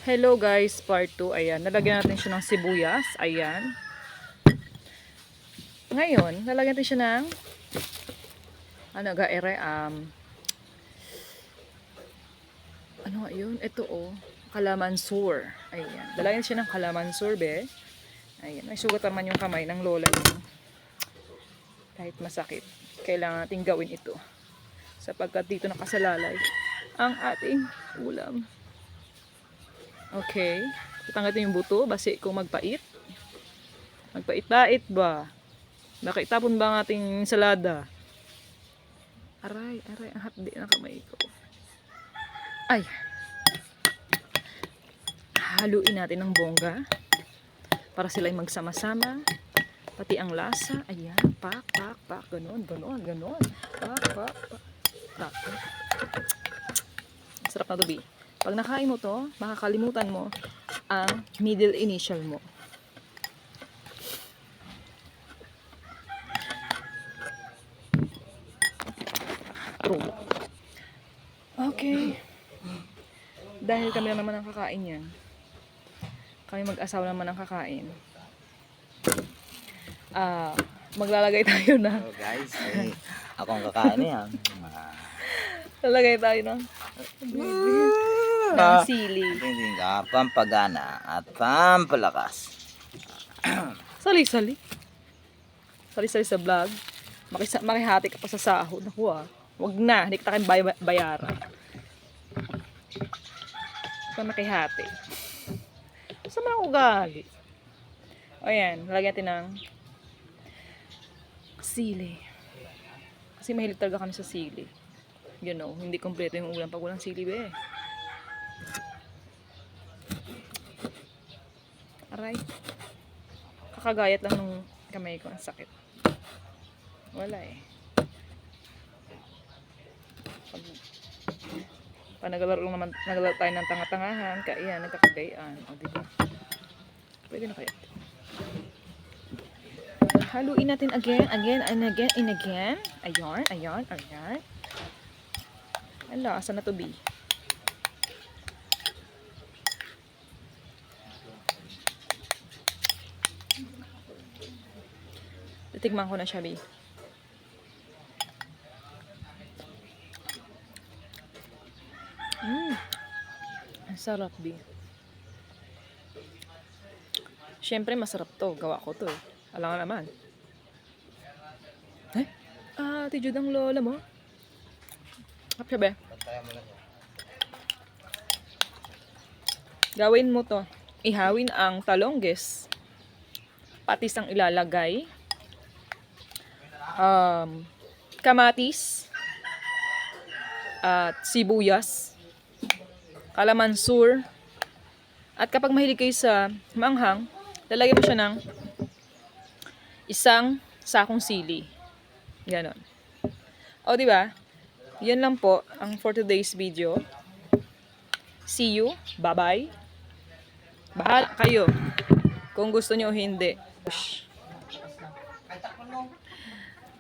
Hello guys, part 2. Ayan, nalagyan natin siya ng sibuyas. Ayan. Ngayon, nalagyan natin siya ng ano nga yun? Ito kalamansur. Ayan. Lalagyan siya ng kalamansur, be. Ayan. May sugat naman yung kamay ng lola niyo. Kahit masakit, kailangan natin gawin ito. Sapagkat dito nakasalalay ang ating ulam. Okay. Tatanggatin yung buto, basi kung magpait. Magpait-pait ba? Baka itapon ba ang ating ensalada? Aray, ang hapdi ng kamay ko. Ay. Haluin natin ng bongga para sila'y magsama-sama. Pati ang lasa. Ayan, pak. Ganon. Pak. Sarap na to, B. Pag nakain mo to, makakalimutan mo ang middle initial mo. True. Okay. Dahil kami lang naman ang kakain yan. Kami mag-asawa naman ang kakain. Maglalagay tayo na. So guys, ako ang kakain yan. Lalagay tayo ng sili. Hindi ka pampagana at pampalakas. Sali-sali sa vlog. Makihati ka pa sa sahod. Naku wag na, hindi kita kayo bayaran. So makihati. Saan man ako gali? O yan, lagyan natin ng sili. Kasi mahilig talaga kami sa sili. You know, hindi kompleto yung ulam pag walang sili, be. Aray. Kakagayat lang nung kamay ko. Ang sakit. Wala eh. Pag nagalaro tayo ng tanga-tangahan, kaya nagkakagayaan. O, diba? Pwede na kaya. Haluin natin again. Ayan. Ala, asa na to, B? Titigman ko na siya, B. Ang sarap, B. Siyempre, masarap to. Gawa ko to. Alam nga naman. Tijud ang lola mo. Kapya, be. Gawin mo to. Ihawin ang talongges. Patis ang ilalagay. Kamatis. At sibuyas. Kalamansur. At kapag mahilig kayo sa manghang, lalagyan mo siya ng isang sakong sili. Ganon. O, diba? Yan lang po ang for today's video. See you. Bye-bye. Bahala kayo. Kung gusto nyo o hindi.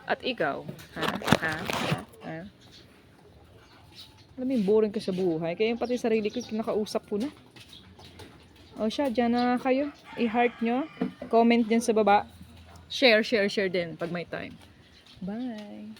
At ikaw. Alam mo yung boring ka sa buhay. Kaya yung pati sarili ko, kinakausap ko na. O siya, dyan na kayo. I-heart nyo. Comment dyan sa baba. Share din pag may time. Bye!